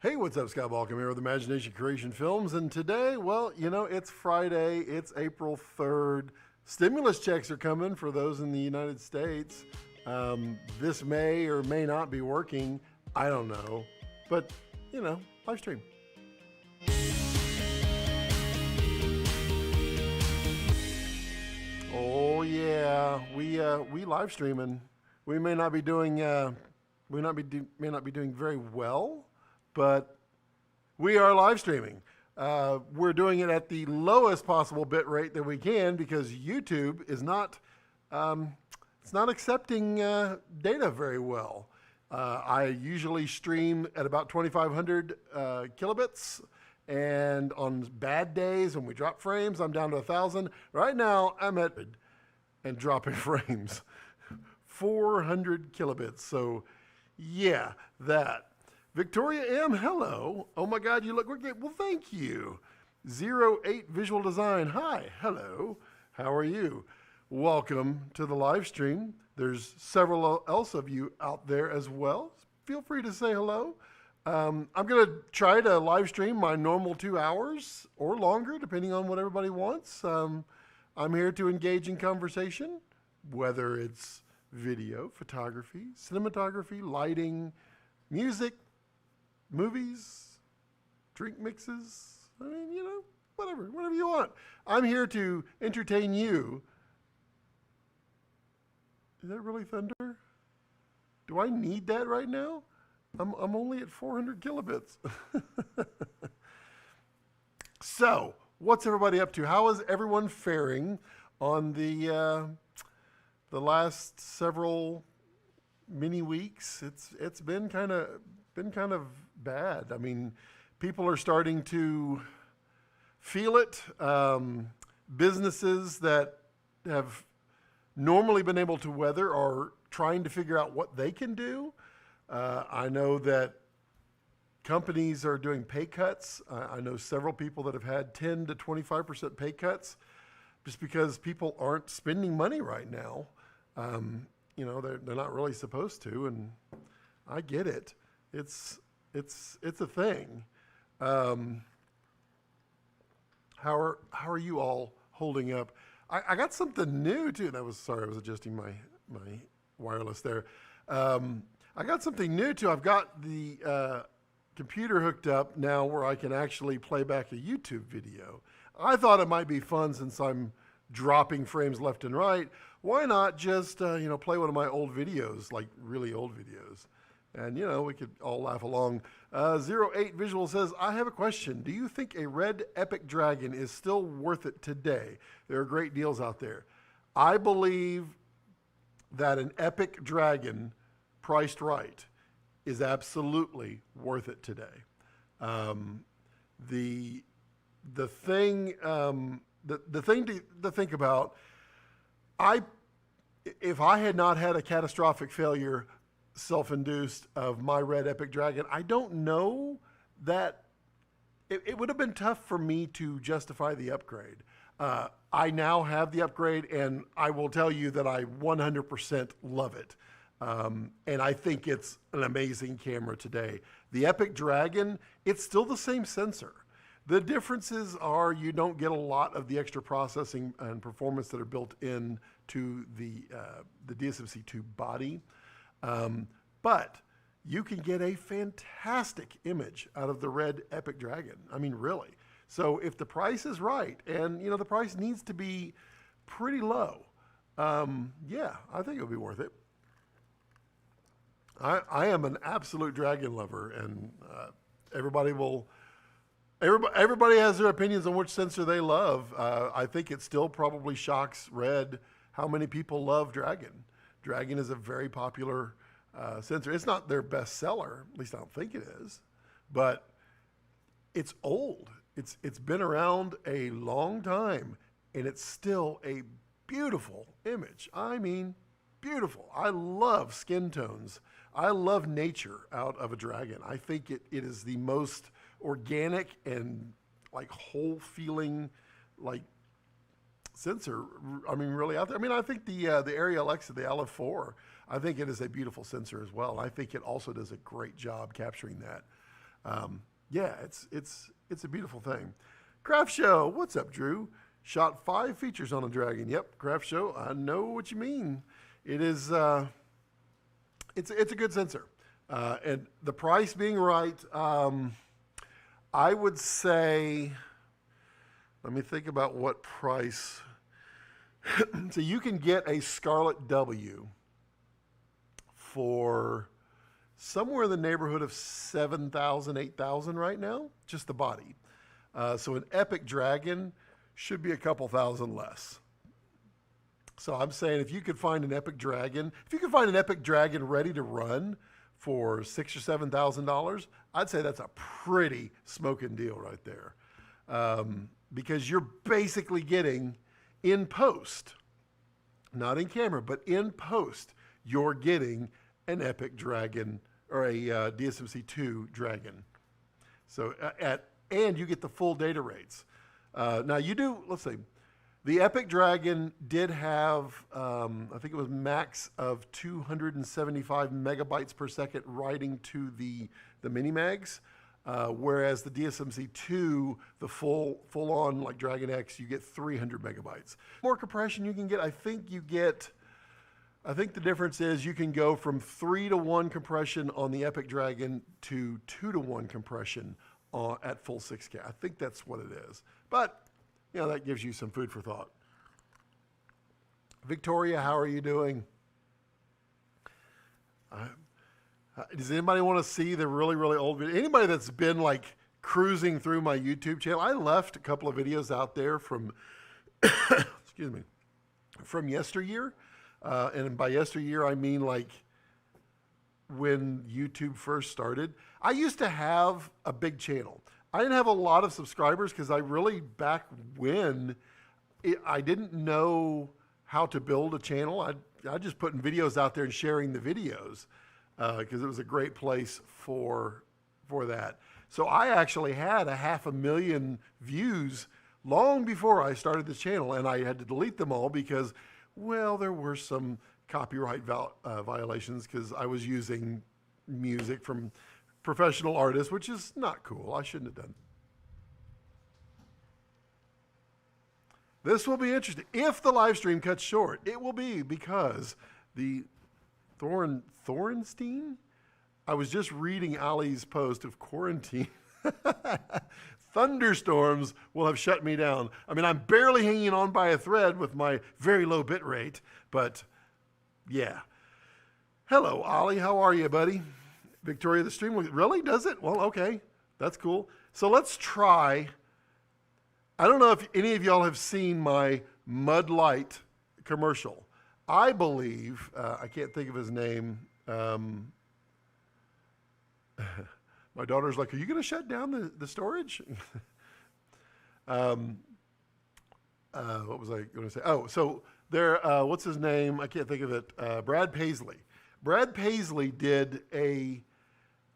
Hey, what's up, Scott Balcom here with Imagination Creation Films, and today, well, it's Friday, it's April 3rd. Stimulus checks are coming for those in the United States. This may or may not be working, I don't know, but, live stream. Oh yeah, we live streaming. We may not be doing may not be doing very well, but we are live streaming. We're doing it at the lowest possible bit rate that we can because YouTube is not it's not accepting data very well. I usually stream at about 2,500 kilobits. And on bad days when we drop frames, I'm down to 1,000. Right now, I'm at and dropping frames, 400 kilobits. So, yeah, that. Victoria M, hello. Oh my God, you look great. Well, thank you. 08 Visual Design, hi, hello. How are you? Welcome to the live stream. There's several else of you out there as well. Feel free to say hello. I'm going to try to live stream my normal 2 hours or longer, depending on what everybody wants. I'm here to engage in conversation, whether it's video, photography, cinematography, lighting, music, movies, drink mixes. I mean, whatever you want. I'm here to entertain you. Is that really thunder? Do I need that right now? I'm only at 400 kilobits. So, what's everybody up to? How is everyone faring on the last several mini weeks? It's been kind of bad. I mean, people are starting to feel it. Businesses that have normally been able to weather are trying to figure out what they can do. I know that companies are doing pay cuts. I know several people that have had 10 to 25% pay cuts just because people aren't spending money right now. They're not really supposed to, and I get it. It's a thing. How are you all holding up? I got something new too. I was adjusting my wireless there. I got something new too. I've got the computer hooked up now where I can actually play back a YouTube video. I thought it might be fun since I'm dropping frames left and right. Why not just play one of my old videos, like really old videos? And we could all laugh along. 08 Visual says, I have a question. Do you think a red epic dragon is still worth it today? There are great deals out there. I believe that an epic dragon priced right is absolutely worth it today. The thing to think about, if I had not had a catastrophic failure, self-induced, of my red epic dragon, I don't know that it would have been tough for me to justify the upgrade. I now have the upgrade, and I will tell you that I 100% love it. And I think it's an amazing camera today. The Epic Dragon, it's still the same sensor. The differences are you don't get a lot of the extra processing and performance that are built in to the DSMC2 body. But you can get a fantastic image out of the red Epic Dragon. I mean, really. So if the price is right, and the price needs to be pretty low, yeah, I think it'll be worth it. I am an absolute dragon lover, and everybody has their opinions on which sensor they love. I think it still probably shocks Red how many people love Dragon. Dragon is a very popular sensor. It's not their best seller, at least I don't think it is, but it's old. It's been around a long time, and it's still a beautiful image. I mean, beautiful. I love skin tones. I love nature out of a dragon. I think it is the most organic and like whole feeling like sensor. I mean, really out there. I mean, I think the Area Alexa, the Aleph 4, I think it is a beautiful sensor as well. I think it also does a great job capturing that. Yeah, it's a beautiful thing. Craft Show, what's up, Drew? Shot 5 features on a Dragon. Yep, Craft Show. I know what you mean. It is. It's a good sensor, and the price being right. I would say. Let me think about what price. So you can get a Scarlett W for somewhere in the neighborhood of 7,000, 8,000 right now, just the body. So an Epic Dragon should be a couple thousand less. So I'm saying if you could find an Epic Dragon, ready to run for $6,000 or $7,000, I'd say that's a pretty smoking deal right there. Because you're basically getting in post, not in camera, but in post, you're getting an Epic Dragon or a DSMC2 Dragon. So and you get the full data rates. Now you do, let's see, the Epic Dragon did have, I think it was max of 275 megabytes per second writing to the mini mags. Whereas the DSMC2, the full-on like Dragon X, you get 300 megabytes. More compression you can get, I think the difference is you can go from 3-to-1 compression on the Epic Dragon to 2-to-1 compression at full 6K. I think that's what it is. But, that gives you some food for thought. Victoria, how are you doing? Does anybody want to see the really, really old video? Anybody that's been like cruising through my YouTube channel, I left a couple of videos out there from, excuse me, from yesteryear. And by yesteryear, I mean like when YouTube first started. I used to have a big channel. I didn't have a lot of subscribers because I really, back when, I didn't know how to build a channel. I just putting videos out there and sharing the videos. Because it was a great place for that. So I actually had 500,000 views long before I started the channel, and I had to delete them all because, well, there were some copyright violations because I was using music from professional artists, which is not cool. I shouldn't have done. This will be interesting. If the live stream cuts short, it will be because the Thorenstein? I was just reading Ali's post of quarantine. Thunderstorms will have shut me down. I mean, I'm barely hanging on by a thread with my very low bit rate, but yeah. Hello, Ali. How are you, buddy? Victoria, the stream really does it? Well, okay. That's cool. So let's try. I don't know if any of y'all have seen my Mud Light commercial. I believe, I can't think of his name. My daughter's like, are you going to shut down the storage? What was I going to say? Oh, so there, what's his name? I can't think of it. Brad Paisley. Brad Paisley did a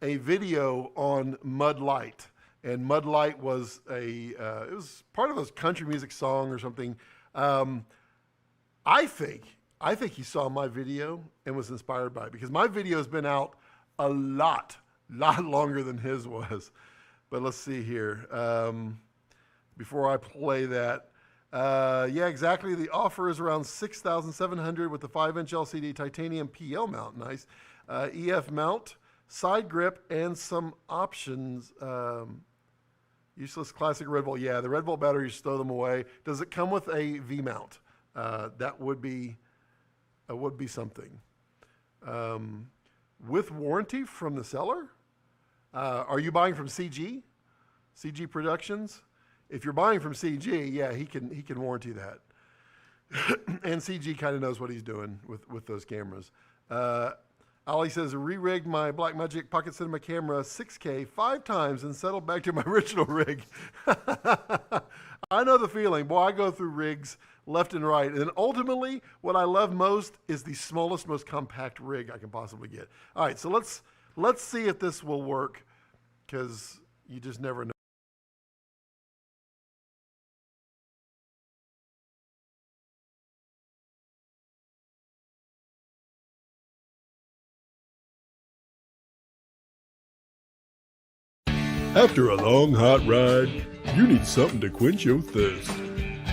video on Mud Light. And Mud Light was it was part of a country music song or something. I think he saw my video and was inspired by it because my video has been out a lot longer than his was. But let's see here. Before I play that, yeah, exactly. The offer is around $6,700 with the 5-inch LCD titanium PL mount. Nice. EF mount, side grip, and some options. Useless classic Red Bull. Yeah, the Red Bull batteries, throw them away. Does it come with a V mount? That would be something. With warranty from the seller? Are you buying from CG? CG Productions? If you're buying from CG, yeah, he can warranty that. And CG kind of knows what he's doing with those cameras. Ali says, re-rigged my Blackmagic Pocket Cinema camera 6K 5 times and settled back to my original rig. I know the feeling. Boy, I go through rigs left and right. And ultimately, what I love most is the smallest, most compact rig I can possibly get. All right, so let's see if this will work, because you just never know. After a long hot ride, you need something to quench your thirst.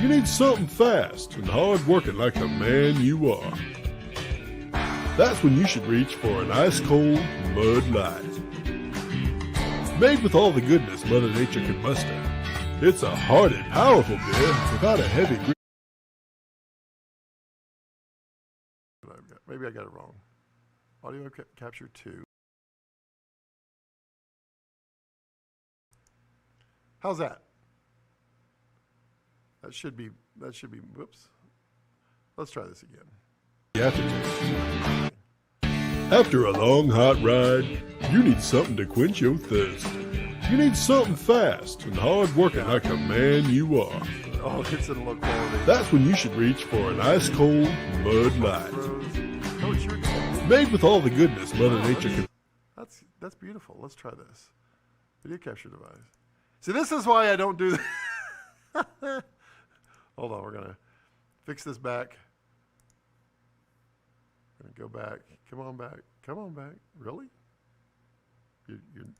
You need something fast and hard working like the man you are. That's when you should reach for an ice cold Mud Light. Made with all the goodness Mother Nature can muster, it's a hearty, powerful beer without a heavy grip. Maybe I got it wrong. Audio capture 2. How's that? That should be, whoops. Let's try this again. After a long hot ride, you need something to quench your thirst. You need something fast and hard working like the man you are. Oh, it's in low quality. That's when you should reach for an ice cold Mud Light. Oh, it's your turn. Made with all the goodness Mother Nature can. That's beautiful. Let's try this. Video capture device. See, this is why I don't do that. Hold on, we're gonna fix this back. Gonna go back. Come on back. Come on back. Really?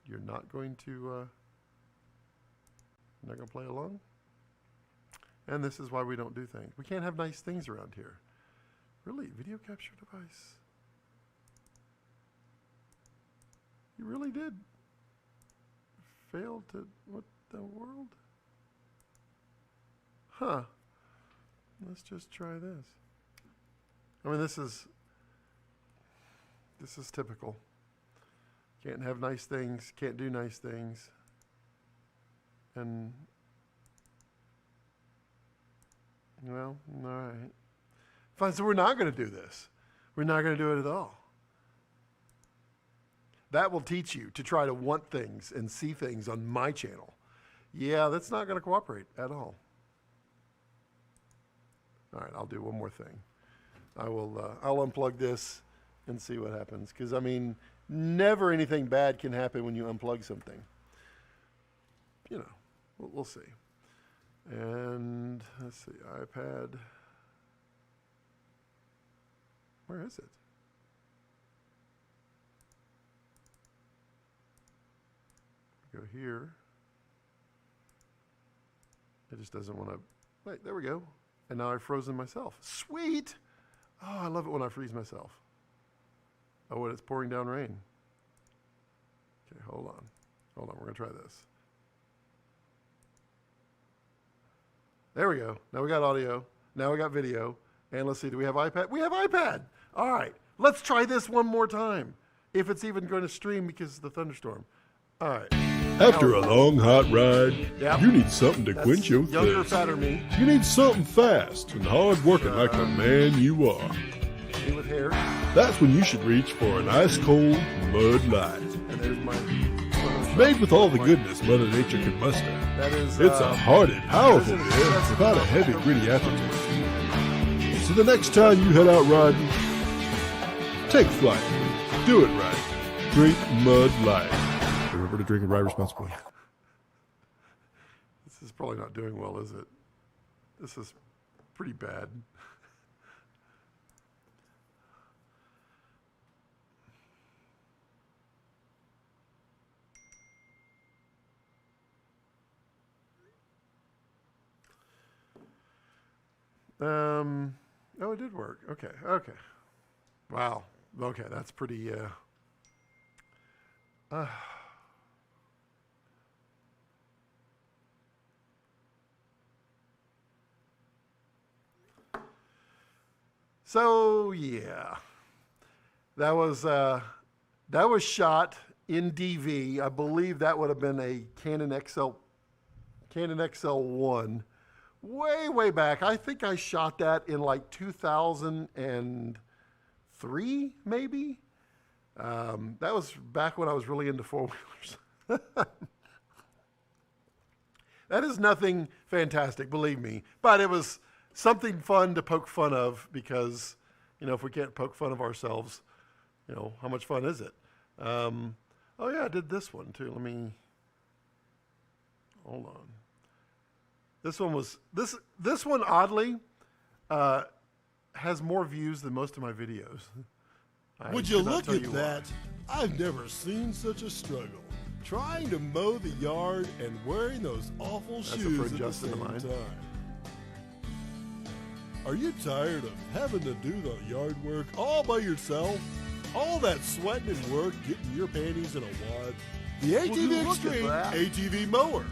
You're not going to play along? And this is why we don't do things. We can't have nice things around here. Really? Video capture device? You really did fail to, what the world? Huh. Let's just try this. I mean, this is typical. Can't have nice things, can't do nice things. And, well, all right. Fine, so we're not going to do this. We're not going to do it at all. That will teach you to try to want things and see things on my channel. Yeah, that's not going to cooperate at all. All right, I'll do one more thing. I'll unplug this and see what happens. Because, I mean, never anything bad can happen when you unplug something. You know, we'll see. And let's see, iPad. Where is it? Go here. It just doesn't want to. Wait, there we go. And now I've frozen myself. Sweet! Oh, I love it when I freeze myself. Oh, when it's pouring down rain. Okay, hold on. Hold on, we're going to try this. There we go. Now we got audio. Now we got video. And let's see, do we have iPad? We have iPad! All right, let's try this one more time. If it's even going to stream because of the thunderstorm. All right. After a long hot ride, you need something to quench your younger, thirst. fatter me. You need something fast and hard working like the man you are. Me with hair. That's when you should reach for an ice cold Mud Light. And there's my Made with all the goodness Mother Nature can muster. That is, it's a hearty, powerful beer without a heavy, gritty aftertaste. So the next time you head out riding, take flight. Do it right. Drink Mud Light. Remember to drink and ride responsibly. This is probably not doing well, is it? This is pretty bad. Oh, it did work. Okay. Wow. Okay, that's pretty, So yeah, that was shot in DV. I believe that would have been a Canon XL1, way back. I think I shot that in like 2003, maybe. That was back when I was really into four-wheelers. That is nothing fantastic, believe me, but it was something fun to poke fun of because, you know, if we can't poke fun of ourselves, you know, how much fun is it? Oh yeah, I did this one too. Let me, hold on. This one was, this one oddly has more views than most of my videos. Would you look at that? I've never seen such a struggle. trying to mow the yard and wearing those awful That's a shoes friend at the Justin same of mine. time. Are you tired of having to do the yard work all by yourself? All that sweating and work getting your panties in a wad? The ATV Extreme ATV Mower.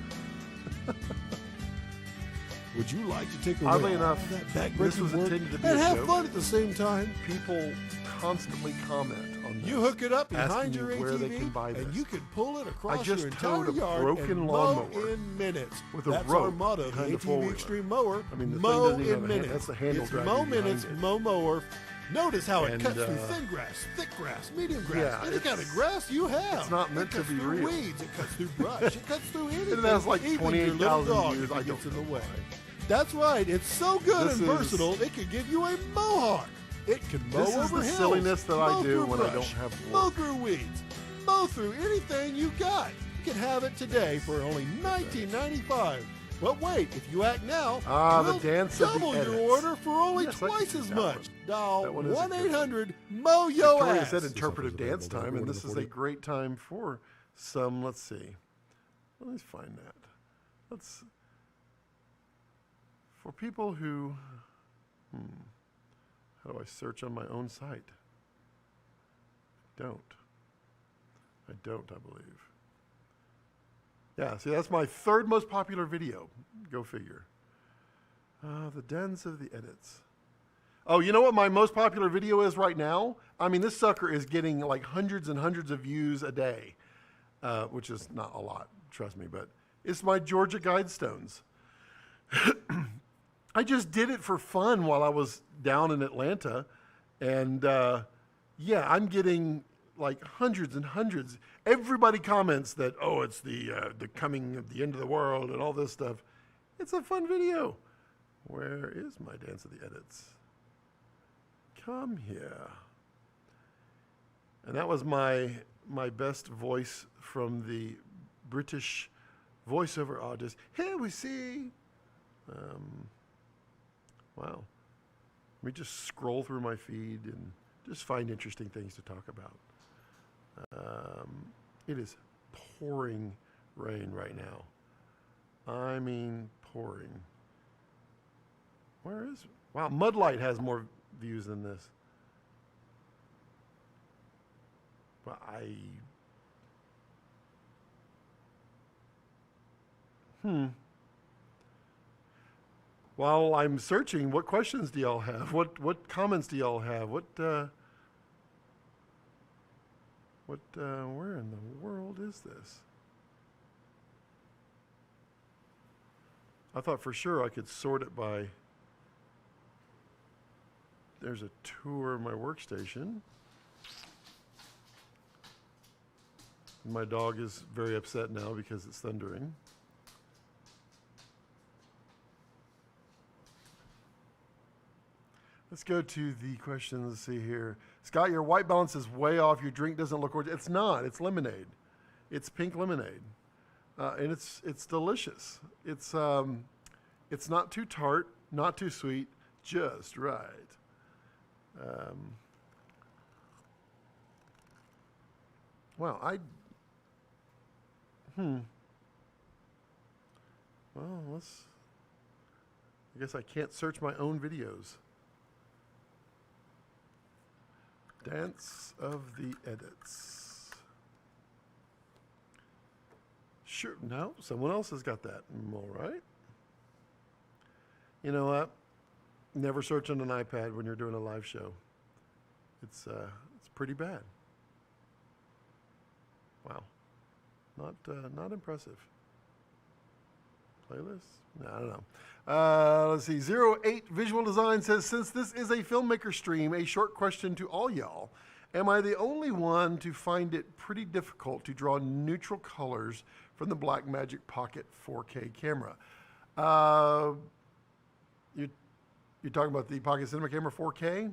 Would you like to take away Oddly all enough, that this backbreaking was work intended to be and a have joke. fun at the same time? People constantly comment on this. You hook it up behind asking your me ATV, where they can buy and this. you can pull it across just your entire towed a yard broken and mow lawnmower in minutes. with a That's our rope motto, the behind a ATV four-wheeler. Extreme Mower. I mean, the thing mow doesn't even in have a hand- minutes. that's the handle It's dragging mow behind minutes, it. mow mower. Notice how it And, cuts through thin grass, thick grass, medium grass, Yeah, any kind of it's- grass you have. it's not meant it to cuts be through real. Weeds, it cuts through brush, it cuts through anything. It has like even your little 28,000 dog views. if it I gets don't in the know way. why. That's right. It's so good This and is- versatile. It can give you a mohawk. It can mow This is over the hills, silliness that I mow do through when I brush, don't have work. mow through weeds, mow through anything you got. You can have it today for only $19.95. But wait, if you act now, the we'll dance of the double your edits. order for only Yes, I can twice see as that much. one. Dial That one is a good one. 1-800-MO-YO Victoria ass. said interpretive This dance offer is time, available and this is a great time for some. Let's see. Let me find that. Let's for people who. How do I search on my own site? I don't. I believe. Yeah. See, that's my third most popular video. Go figure. The dens of the edits. Oh, you know what my most popular video is right now? I mean, this sucker is getting like hundreds and hundreds of views a day, which is not a lot, trust me, but it's my Georgia Guidestones. I just did it for fun while I was down in Atlanta, and yeah, I'm getting like hundreds and hundreds. Everybody comments that, oh, it's the coming of the end of the world and all this stuff. It's a fun video. Where is my dance of the edits? Come here. And that was my best voice from the British voiceover artist. Here we see. Wow. Let me just scroll through my feed and just find interesting things to talk about. It is pouring rain right now. I mean, pouring. Where is? Wow, Mudlight has more views than this. But While I'm searching, what questions do y'all have? What comments do y'all have? Where in the world is this? I thought for sure I could sort it by. There's a tour of my workstation. My dog is very upset now because it's thundering. Let's go to the questions. Let's see here. Scott, your white balance is way off. Your drink doesn't look orange. It's not. It's lemonade. It's pink lemonade. And it's delicious. It's not too tart, not too sweet, just right. Wow, well, I guess I can't search my own videos. Dance of the edits. Sure, no, someone else has got that. All right. You know what? Never search on an iPad when you're doing a live show. It's pretty bad. Wow. Not impressive. Playlist? No, I don't know. Let's see. 08 Visual Design says, since this is a filmmaker stream, a short question to all y'all. Am I the only one to find it pretty difficult to draw neutral colors from the Blackmagic Pocket 4K camera? You're talking about the Pocket Cinema Camera 4K?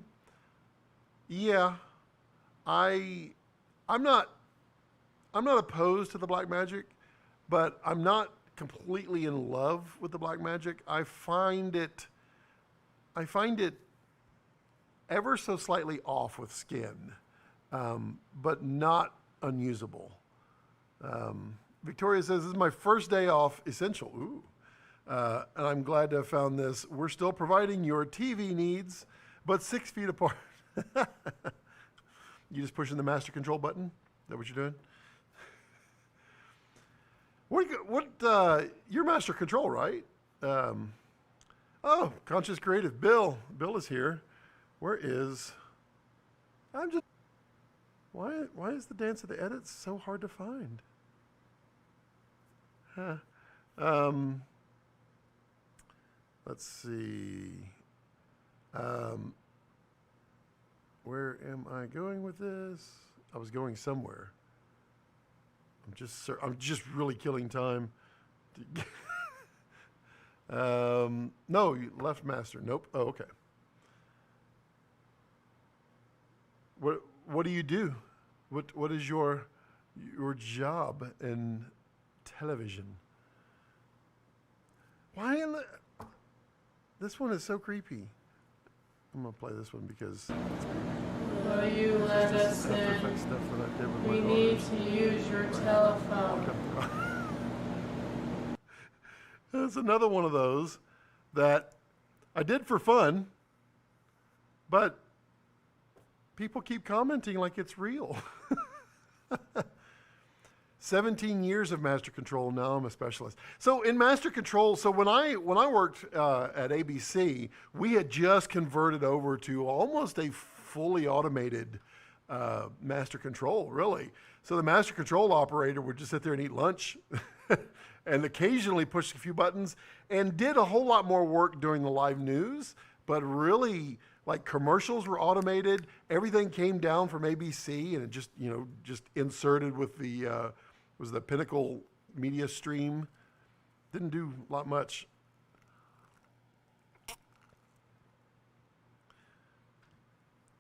Yeah. I'm not opposed to the Blackmagic, but I'm not completely in love with the Blackmagic. I find it ever so slightly off with skin, but not unusable. Victoria says, this is my first day off essential. Ooh. And I'm glad to have found this. We're still providing your TV needs, but 6 feet apart. You just pushing the master control button? Is that what you're doing? You're master control, right? Oh, Conscious Creative. Bill is here. Why is the Dance of the Edits so hard to find? Huh. Let's see. Where am I going with this? I was going somewhere. I'm just really killing time. No, you left master. Nope. Oh, okay. What do you do? What is your job in television? Why in the... This one is so creepy. I'm gonna play this one because it's creepy. Will you let us in? We need to use your telephone. It's another one of those that I did for fun, but people keep commenting like it's real. 17 years of Master Control, now I'm a specialist. So in Master Control, so when I worked at ABC, we had just converted over to almost a fully automated Master Control, really. So the Master Control operator would just sit there and eat lunch and occasionally push a few buttons and did a whole lot more work during the live news, but really, like, commercials were automated. Everything came down from ABC and it just inserted with the was the Pinnacle media stream. Didn't do a lot much.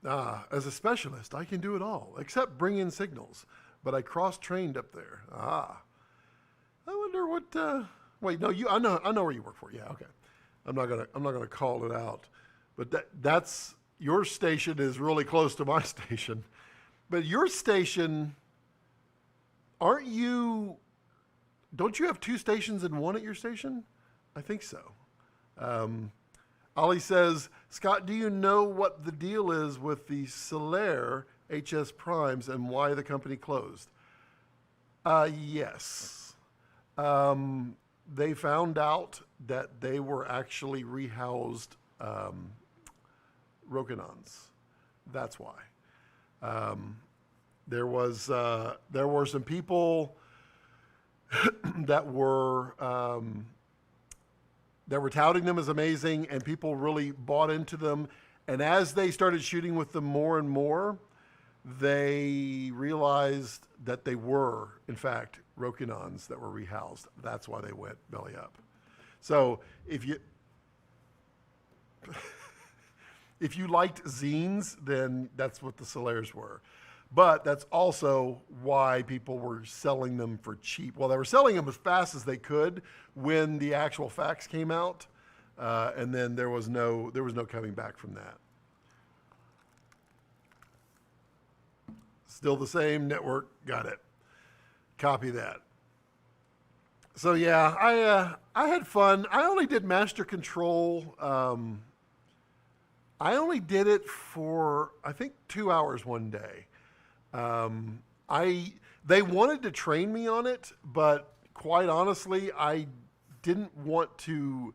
As a specialist, I can do it all except bring in signals, but I cross-trained up there. I wonder what. Wait, no, I know where you work for. Yeah, okay. I'm not gonna call it out, but that's your station is really close to my station, but your station. Don't you have 2 stations and 1 at your station? I think so. Ollie says, Scott, do you know what the deal is with the Solaire HS Primes and why the company closed? Yes. They found out that they were actually rehoused Rokinons. That's why. There were some people that were touting them as amazing, and people really bought into them. And as they started shooting with them more and more, they realized that they were, in fact, Rokinons that were rehoused. That's why they went belly up. So if you liked zines, then that's what the Solaires were. But that's also why people were selling them for cheap. Well, they were selling them as fast as they could when the actual facts came out, and then there was no coming back from that. Still the same network, got it. Copy that. So yeah, I had fun. I only did Master Control. I only did it for I think 2 hours one day. They wanted to train me on it, but quite honestly, I didn't want to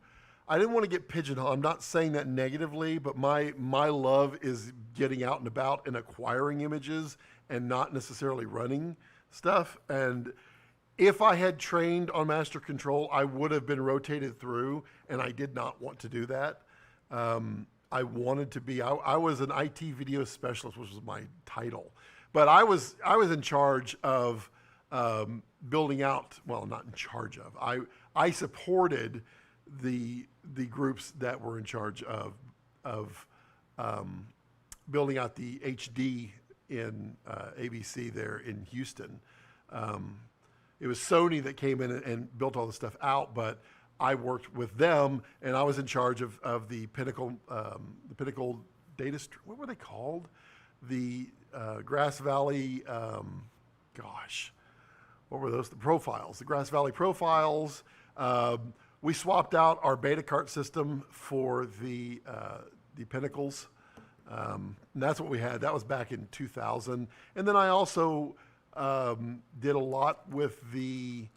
get pigeonholed. I'm not saying that negatively, but my love is getting out and about and acquiring images and not necessarily running stuff. And if I had trained on Master Control, I would have been rotated through, and I did not want to do that. I wanted to be, I was an IT video specialist, which was my title. But I was in charge of building out. Well, not in charge of. I supported the groups that were in charge of building out the HD in ABC there in Houston. It was Sony that came in and built all the stuff out, but I worked with them, and I was in charge of the Pinnacle data. What were they called? The Grass Valley, what were those? The profiles, the Grass Valley profiles. We swapped out our beta cart system for the Pinnacles. And that's what we had. That was back in 2000. And then I also did a lot with the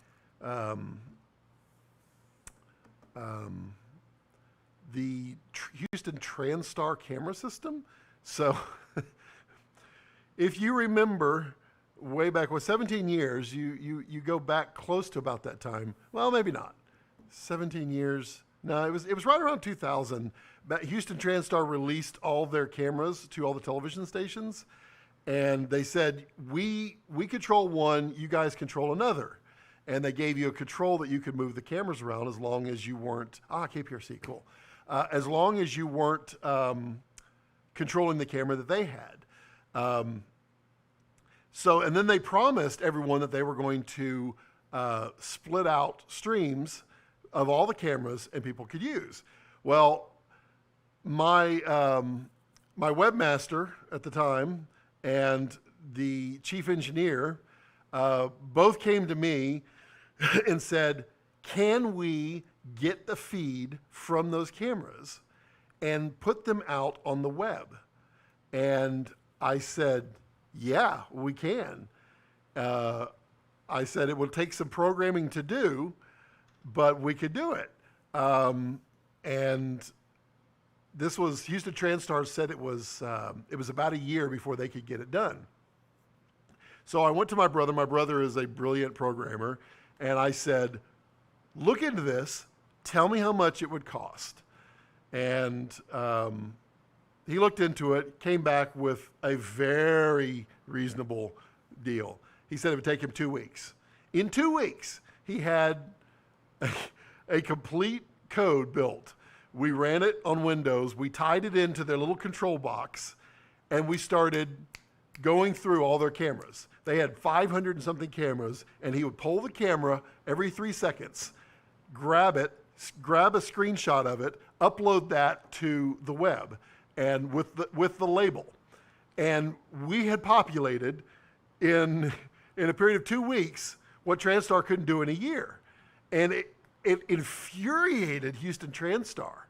Houston TransStar camera system. So if you remember way back, 17 years, you go back close to about that time. Well, maybe not. 17 years. No, it was right around 2000. Houston TransStar released all their cameras to all the television stations, and they said, we control one, you guys control another. And they gave you a control that you could move the cameras around as long as you weren't, KPRC, cool. As long as you weren't controlling the camera that they had. And then they promised everyone that they were going to split out streams of all the cameras and people could use. Well, my webmaster at the time and the chief engineer both came to me and said, can we get the feed from those cameras and put them out on the web? And I said, yeah, we can. I said it would take some programming to do, but we could do it. And this was, Houston TransStar said it was about a year before they could get it done. So I went to my brother. My brother is a brilliant programmer. And I said, look into this. Tell me how much it would cost. And he looked into it, came back with a very reasonable deal. He said it would take him 2 weeks. In 2 weeks, he had a complete code built. We ran it on Windows. We tied it into their little control box, and we started going through all their cameras. They had 500 and something cameras, and he would pull the camera every 3 seconds, grab it, grab a screenshot of it, upload that to the web, and with the label. And we had populated in a period of 2 weeks what TransStar couldn't do in a year. And it infuriated Houston TransStar.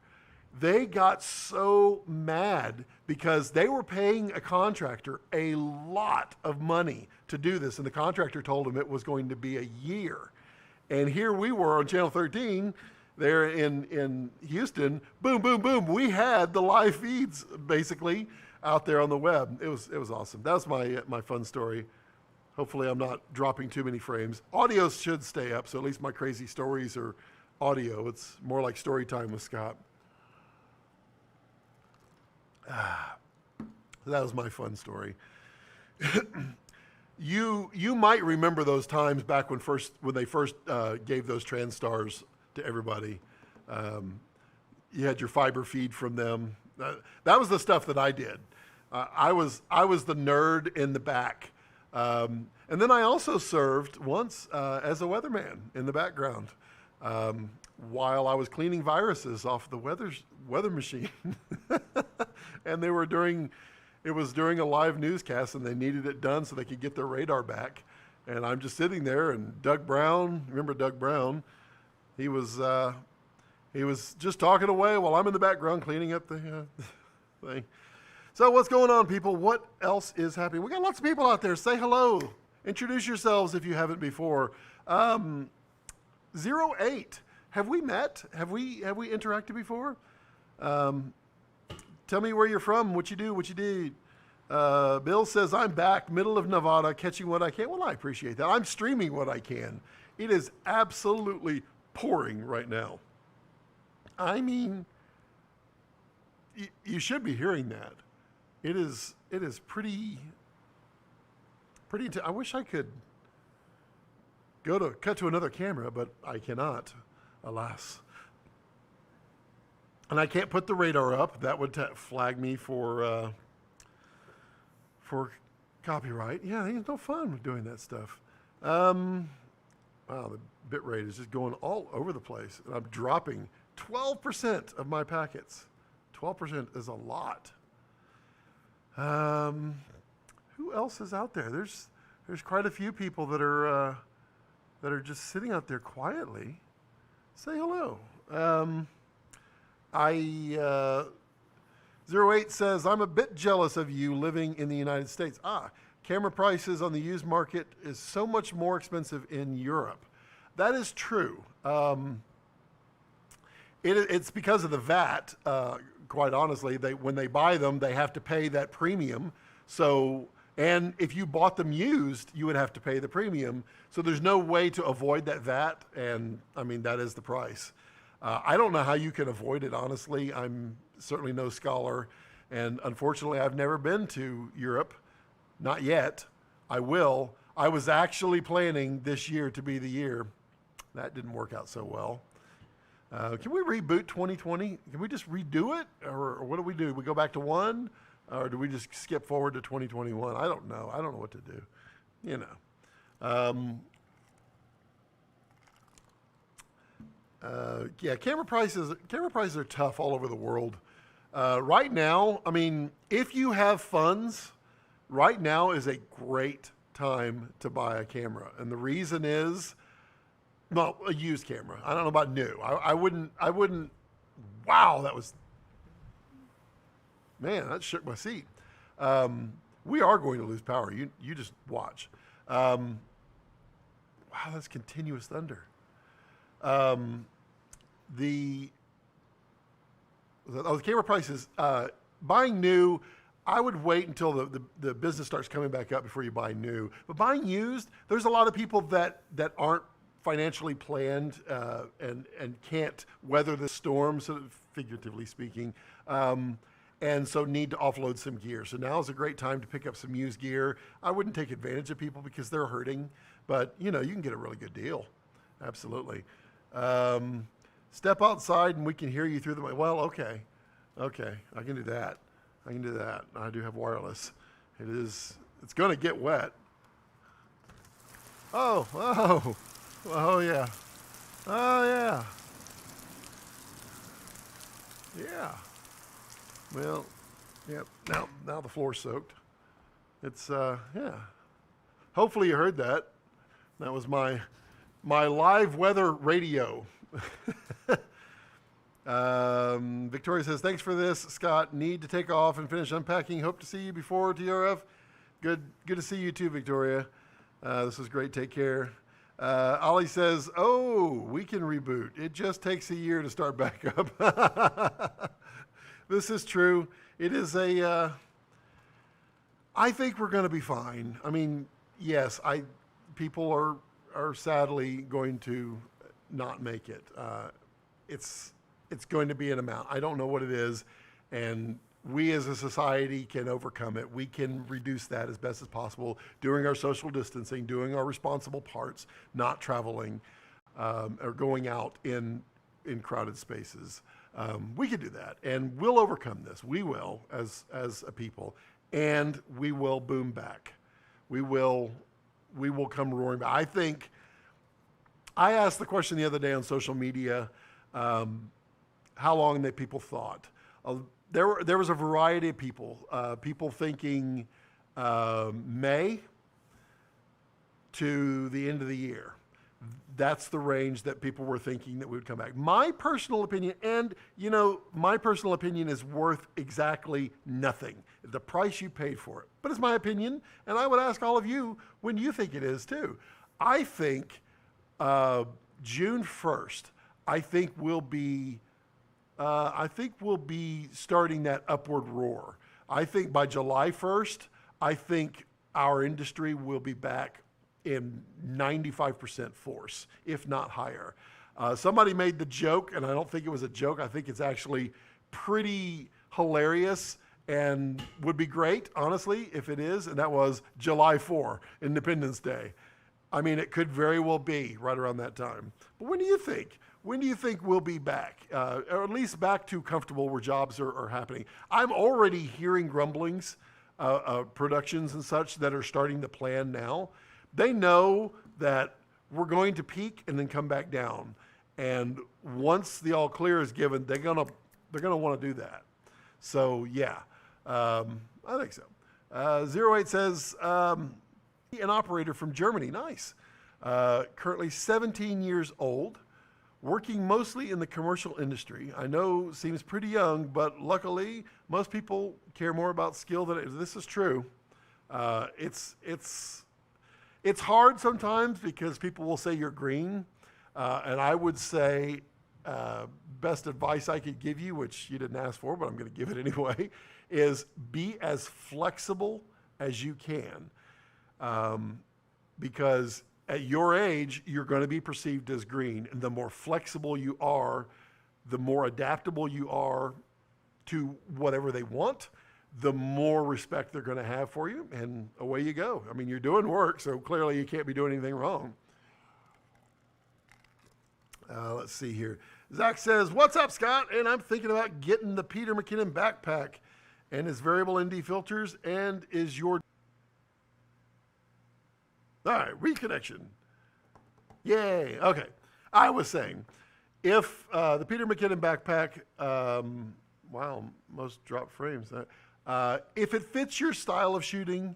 They got so mad because they were paying a contractor a lot of money to do this, and the contractor told them it was going to be a year. And here we were on Channel 13 there in Houston, boom, boom, boom. We had the live feeds basically out there on the web. It was awesome. That was my fun story. Hopefully I'm not dropping too many frames. Audio should stay up, so at least my crazy stories are audio. It's more like story time with Scott. That was my fun story. You might remember those times back when they first gave those TransStars to everybody. You had your fiber feed from them. That was the stuff that I did. I was the nerd in the back. And then I also served once as a weatherman in the background while I was cleaning viruses off the weather machine. And it was during a live newscast, and they needed it done so they could get their radar back. And I'm just sitting there, and Doug Brown, remember Doug Brown? He was just talking away while I'm in the background cleaning up the thing. So what's going on, people? What else is happening? We got lots of people out there. Say hello. Introduce yourselves if you haven't before. 08. Have we met? Have we interacted before? Tell me where you're from, what you do, what you did. Bill says, I'm back, middle of Nevada, catching what I can. Well, I appreciate that. I'm streaming what I can. It is absolutely pouring right now. I mean, you should be hearing that. It is pretty I wish I could cut to another camera, but I cannot, alas. And I can't put the radar up. That would flag me for copyright. Yeah, it's no fun doing that stuff. Wow, the bit rate is just going all over the place. And I'm dropping 12% of my packets. 12% is a lot. Who else is out there? There's quite a few people that are that are just sitting out there quietly, say hello. 08 says, I'm a bit jealous of you living in the United States. Camera prices on the used market is so much more expensive in Europe. That is true. It's because of the VAT, quite honestly. When they buy them, they have to pay that premium. So, and if you bought them used, you would have to pay the premium. So there's no way to avoid that VAT, and I mean, that is the price. I don't know how you can avoid it, honestly. I'm certainly no scholar, and unfortunately, I've never been to Europe. Not yet. I will. I was actually planning this year to be the year. That didn't work out so well. Can we reboot 2020? Can we just redo it? Or what do? We go back to one? Or do we just skip forward to 2021? I don't know. I don't know what to do. You know. Yeah, camera prices are tough all over the world. Right now, I mean, if you have funds, right now is a great time to buy a camera. And the reason is, well, a used camera. I don't know about new. I wouldn't, wow, that shook my seat. We are going to lose power. You just watch. Wow, that's continuous thunder. The camera prices, buying new, I would wait until the business starts coming back up before you buy new. But buying used, there's a lot of people that aren't financially planned and can't weather the storm, so figuratively speaking, and so need to offload some gear. So now is a great time to pick up some used gear. I wouldn't take advantage of people because they're hurting, but you can get a really good deal. Absolutely. Step outside and we can hear you through the mic. Well, okay, I can do that. I do have wireless. It's going to get wet. Oh yeah. Yeah. Well, yep. Now the floor's soaked. It's yeah. Hopefully you heard that. That was my live weather radio. Victoria says, thanks for this, Scott. Need to take off and finish unpacking. Hope to see you before TRF. Good to see you too, Victoria. This was great. Take care. Ollie says, we can reboot. It just takes a year to start back up. This is true. It is I think we're going to be fine. I mean, yes, people are sadly going to not make it. It's going to be an amount. I don't know what it is, and we as a society can overcome it. We can reduce that as best as possible, doing our social distancing, doing our responsible parts, not traveling, or going out in crowded spaces. We can do that, and we'll overcome this. We will, as a people, and we will boom back. We will come roaring back. I think I asked the question the other day on social media, how long that people thought. There was a variety of people. People thinking May to the end of the year. That's the range that people were thinking that we would come back. My personal opinion, and my personal opinion is worth exactly nothing. The price you paid for it. But it's my opinion, and I would ask all of you when you think it is too. I think June 1st, I think we'll be starting that upward roar. I think by July 1st, I think our industry will be back in 95% force, if not higher. Somebody made the joke, and I don't think it was a joke. I think it's actually pretty hilarious and would be great, honestly, if it is, and that was July 4, Independence Day. I mean, it could very well be right around that time. But when do you think? When do you think we'll be back, or at least back to comfortable where jobs are happening? I'm already hearing grumblings, productions and such that are starting to plan now. They know that we're going to peak and then come back down. And once the all clear is given, they're gonna want to do that. So yeah, I think so. 08 says, an operator from Germany, nice. Currently 17 years old, working mostly in the commercial industry. I know seems pretty young, but luckily most people care more about skill than this is true. It's hard sometimes because people will say you're green, and I would say best advice I could give you, which you didn't ask for, but I'm going to give it anyway, is be as flexible as you can, because at your age, you're going to be perceived as green. And the more flexible you are, the more adaptable you are to whatever they want, the more respect they're going to have for you. And away you go. I mean, you're doing work, so clearly you can't be doing anything wrong. Let's see here. Zach says, what's up, Scott? And I'm thinking about getting the Peter McKinnon backpack and his variable ND filters, and is your... All right, reconnection. Yay. Okay. I was saying, if the Peter McKinnon backpack, wow, most drop frames. If it fits your style of shooting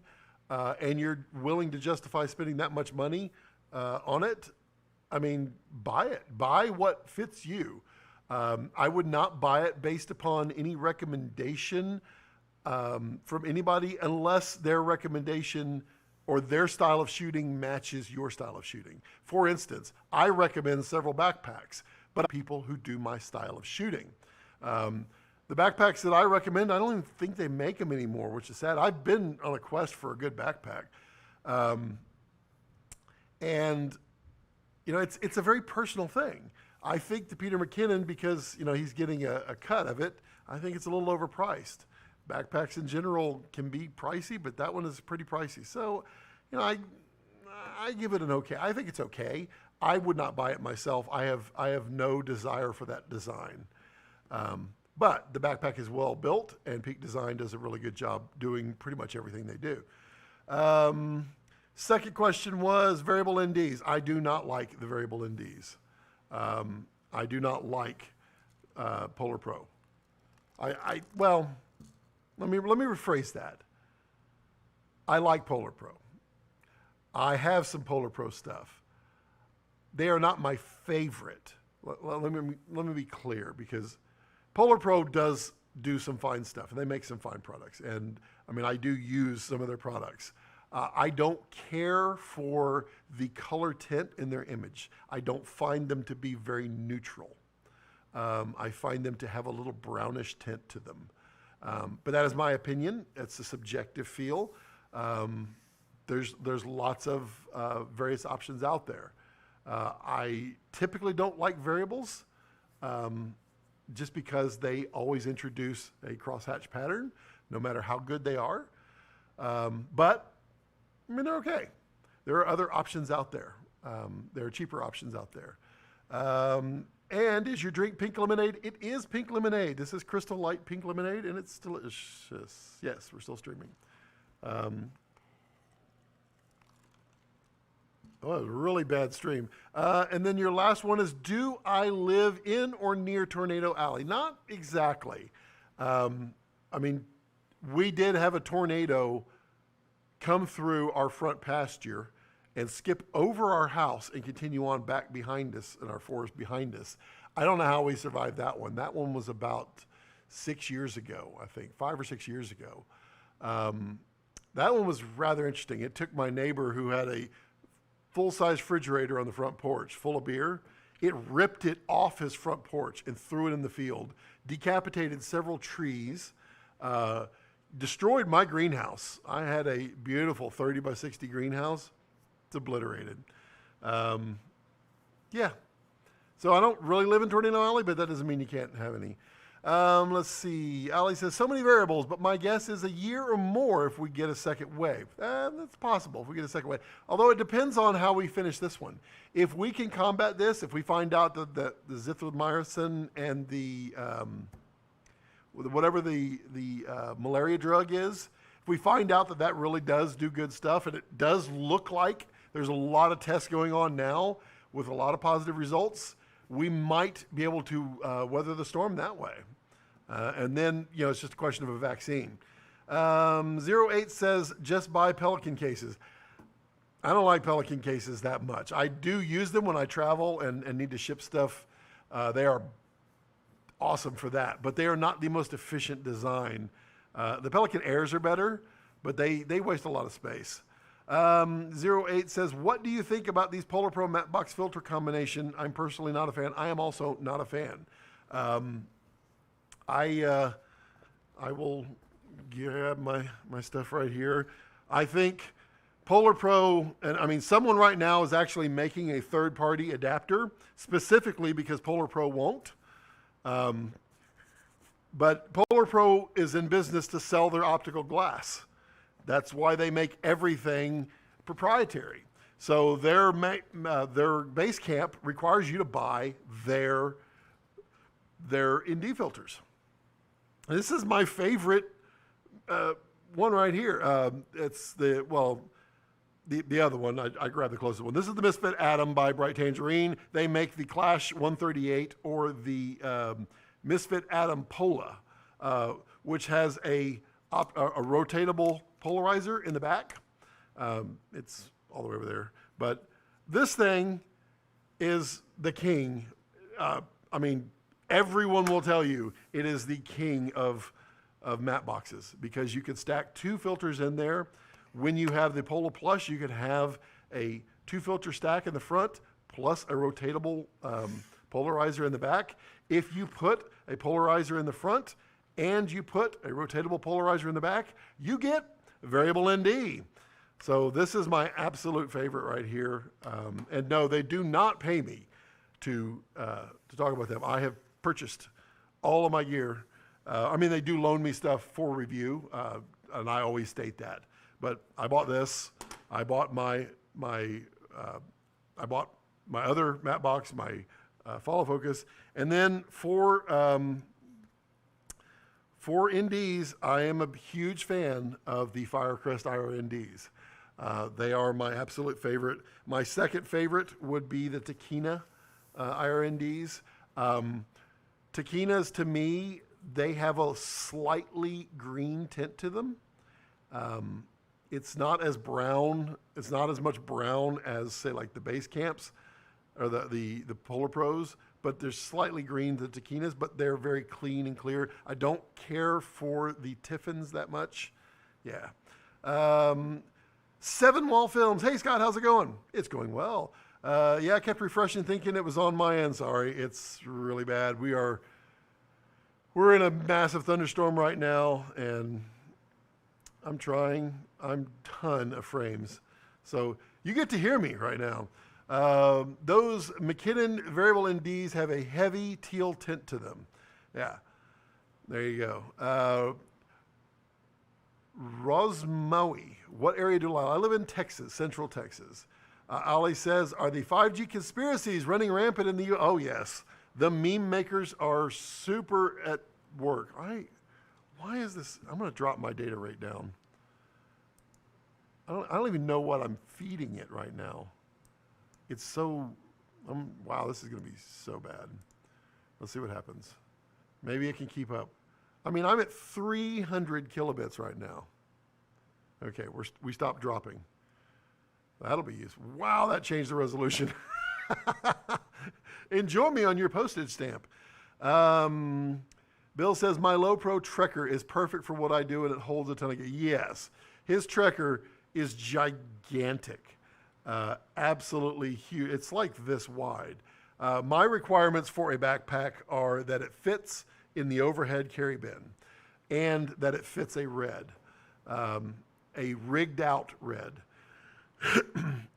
and you're willing to justify spending that much money on it, I mean, buy it. Buy what fits you. I would not buy it based upon any recommendation from anybody unless their recommendation or their style of shooting matches your style of shooting. For instance, I recommend several backpacks, but people who do my style of shooting. The backpacks that I recommend, I don't even think they make them anymore, which is sad. I've been on a quest for a good backpack. And, you know, it's a very personal thing. I think the Peter McKinnon, because, you know, he's getting a cut of it, I think it's a little overpriced. Backpacks in general can be pricey, but that one is pretty pricey. So, you know, I give it an okay. I think it's okay. I would not buy it myself. I have no desire for that design. But the backpack is well built, and Peak Design does a really good job doing pretty much everything they do. Second question was variable NDs. I do not like the variable NDs. I do not like Polar Pro. Well, let me rephrase that. I like Polar Pro. I have some Polar Pro stuff. They are not my favorite. Let me be clear, because Polar Pro does do some fine stuff, and they make some fine products. And I mean, I do use some of their products. I don't care for the color tint in their image. I don't find them to be very neutral. I find them to have a little brownish tint to them. But that is my opinion. It's a subjective feel. There's lots of various options out there. I typically don't like variables just because they always introduce a crosshatch pattern, no matter how good they are. But I mean, they're okay. There are other options out there. There are cheaper options out there. And is your drink pink lemonade? It is pink lemonade. This is Crystal Light pink lemonade, and it's delicious. Yes, we're still streaming. Oh, it was a really bad stream. And then your last one is, do I live in or near Tornado Alley? Not exactly. I mean, we did have a tornado come through our front pasture and skip over our house and continue on back behind us in our forest behind us. I don't know how we survived that one. That one was about 6 years ago, I think, 5 or 6 years ago. That one was rather interesting. It took my neighbor who had a full-size refrigerator on the front porch full of beer. It ripped it off his front porch and threw it in the field, decapitated several trees, destroyed my greenhouse. I had a beautiful 30 by 60 greenhouse. It's obliterated. Yeah. So I don't really live in Tornado Alley, but that doesn't mean you can't have any. Let's see. Ali says, so many variables, but my guess is a year or more if we get a second wave. That's possible if we get a second wave. Although it depends on how we finish this one. If we can combat this, if we find out that the zithromycin and the whatever the malaria drug is, if we find out that that really does do good stuff, and it does look like there's a lot of tests going on now with a lot of positive results, we might be able to weather the storm that way. And then, you know, it's just a question of a vaccine. 08 says, just buy Pelican cases. I don't like Pelican cases that much. I do use them when I travel and need to ship stuff. They are awesome for that, but they are not the most efficient design. The Pelican Airs are better, but they waste a lot of space. 08 says, what do you think about these Polar Pro matte box filter combination? I'm personally not a fan. I am also not a fan. I will grab my stuff right here. I think Polar Pro, and I mean, someone right now is actually making a third-party adapter specifically because Polar Pro won't. But Polar Pro is in business to sell their optical glass. That's why they make everything proprietary. So their base camp requires you to buy their ND filters. This is my favorite one right here. It's the other one. I grabbed the closest one. This is the Misfit Atom by Bright Tangerine. They make the Clash 138 or the Misfit Atom Pola, which has a rotatable polarizer in the back. It's all the way over there. But this thing is the king. I mean, everyone will tell you it is the king of matte boxes because you can stack 2 filters in there. When you have the Pola Plus, you could have a 2-filter stack in the front plus a rotatable polarizer in the back. If you put a polarizer in the front and you put a rotatable polarizer in the back, you get variable ND. So this is my absolute favorite right here. And no, they do not pay me to talk about them. I have purchased all of my gear. I mean, they do loan me stuff for review, and I always state that. But I bought this. I bought my other matte box, my follow focus, and then for NDs, I am a huge fan of the Firecrest IR NDs. They are my absolute favorite. My second favorite would be the Taquina IR NDs. Taquinas, to me, they have a slightly green tint to them. It's not as brown. It's not as much brown as, say, like the base camps or the Polar Pros, but there's slightly green to the Taquinas, but they're very clean and clear. I don't care for the Tiffins that much. Yeah. 7 Wall Films. Hey, Scott, how's it going? It's going well. Yeah, I kept refreshing thinking it was on my end. Sorry, it's really bad. We're in a massive thunderstorm right now, and I'm trying. I'm ton of frames. So you get to hear me right now. Those McKinnon variable NDs have a heavy teal tint to them. Yeah, there you go. Rosmaui, what area do I live in? Texas, Central Texas. Ali says, are the 5G conspiracies running rampant in the U.S.? Oh, yes. The meme makers are super at work. Why is this? I'm going to drop my data rate down. I don't even know what I'm feeding it right now. It's so, wow, this is going to be so bad. Let's see what happens. Maybe it can keep up. I mean, I'm at 300 kilobits right now. Okay, we stopped dropping. That'll be useful. Wow, that changed the resolution. Enjoy me on your postage stamp. Bill says, my low pro Trekker is perfect for what I do and it holds a ton of gear. Yes, his Trekker is gigantic. Absolutely huge. It's like this wide. My requirements for a backpack are that it fits in the overhead carry bin and that it fits a red, a rigged out red.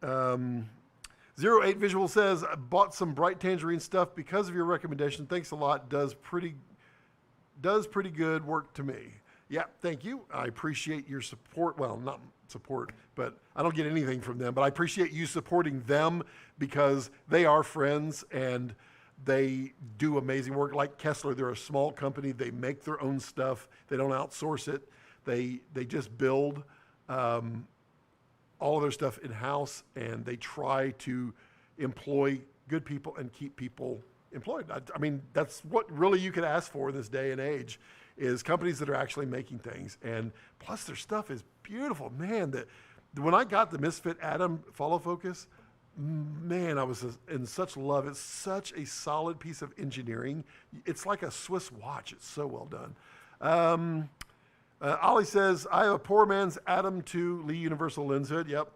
08 Visual says, I bought some Bright Tangerine stuff because of your recommendation. Thanks a lot. Does pretty good work to me. Yeah, thank you. I appreciate your support. Well, not support, but I don't get anything from them. But I appreciate you supporting them because they are friends and they do amazing work. Like Kessler, they're a small company. They make their own stuff. They don't outsource it. They just build all of their stuff in-house, and they try to employ good people and keep people employed. I mean, that's what really you could ask for in this day and age is companies that are actually making things. And plus their stuff is beautiful. Man, when I got the Misfit Atom follow focus, man, I was in such love. It's such a solid piece of engineering. It's like a Swiss watch. It's so well done. Ollie says, I have a poor man's Atom 2 Lee Universal lens hood. Yep.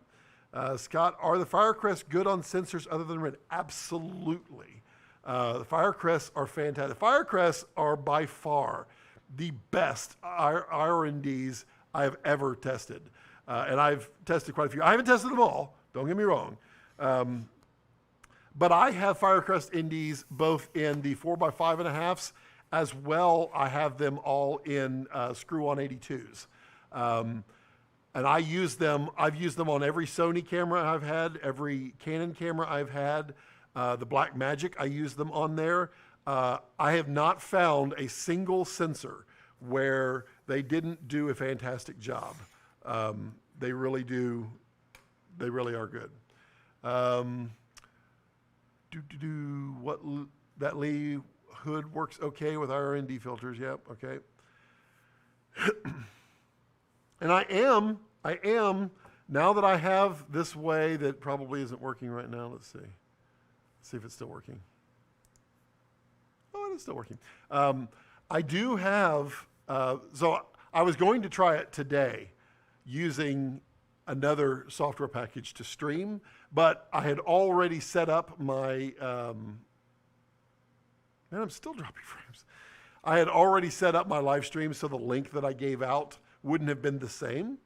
Scott, are the Firecrest good on sensors other than red? Absolutely. The Firecrests are fantastic. The Firecrests are by far the best R&Ds I have ever tested. And I've tested quite a few. I haven't tested them all, don't get me wrong. But I have Firecrest Indies both in the 4x5.5s, as well I have them all in screw-on 82s. And I use them, I've used them on every Sony camera I've had, every Canon camera I've had, the Black Magic, I use them on there. I have not found a single sensor where they didn't do a fantastic job. They really do, they really are good. That Lee hood works okay with R&D filters. Yep. Okay. And I am, now that I have this way that probably isn't working right now. Let's see if it's still working. Oh, it is still working. I do have, so I was going to try it today using another software package to stream, but I had already set up my, man, I'm still dropping frames. I had already set up my live stream, so the link that I gave out wouldn't have been the same.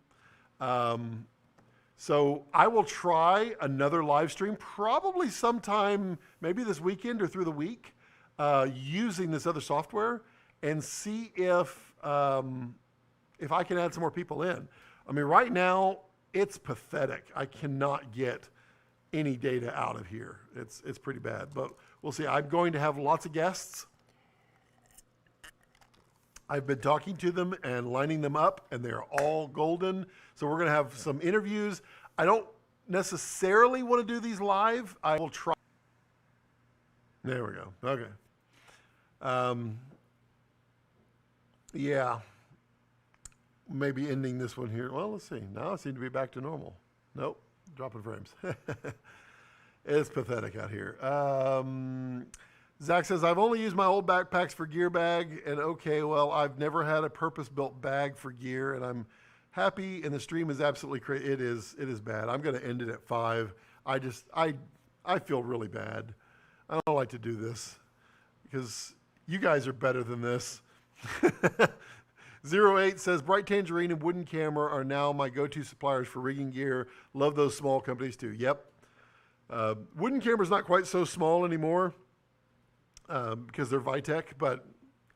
So I will try another live stream, probably sometime, maybe this weekend or through the week, using this other software, and see if I can add some more people in. I mean, right now, it's pathetic. I cannot get any data out of here. It's pretty bad, but we'll see. I'm going to have lots of guests. I've been talking to them and lining them up, and they're all golden. So we're going to have some interviews. I don't necessarily want to do these live. I will try. There we go. Okay. Yeah. Maybe ending this one here. Well, let's see. Now I seem to be back to normal. Nope. Dropping frames. It's pathetic out here. Zach says, I've only used my old backpacks for gear bag, and okay, well, I've never had a purpose-built bag for gear, and I'm happy, and the stream is absolutely crazy. It is bad. I'm going to end it at 5. I feel really bad. I don't like to do this because you guys are better than this. 08 says, Bright Tangerine and Wooden Camera are now my go-to suppliers for rigging gear. Love those small companies too. Yep. Wooden Camera's not quite so small anymore because they're Vitek, but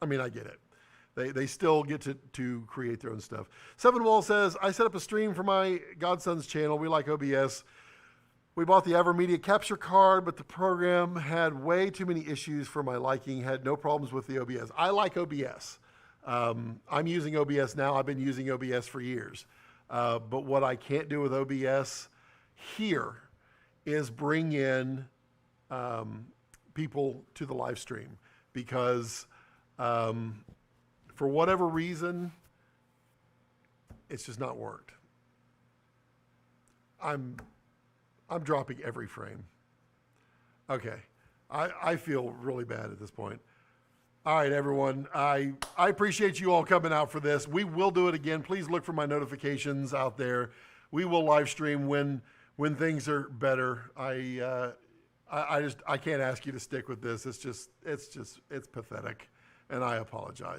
I mean, I get it. They still get to create their own stuff. Seven Wall says, I set up a stream for my Godson's channel. We like OBS. We bought the AverMedia capture card, but the program had way too many issues for my liking. Had no problems with the OBS. I like OBS. I'm using OBS now. I've been using OBS for years. But what I can't do with OBS here is bring in people to the live stream because for whatever reason, it's just not worked. I'm dropping every frame. Okay. I feel really bad at this point. All right, everyone. I appreciate you all coming out for this. We will do it again. Please look for my notifications out there. We will live stream when things are better. I can't ask you to stick with this. It's pathetic, and I apologize.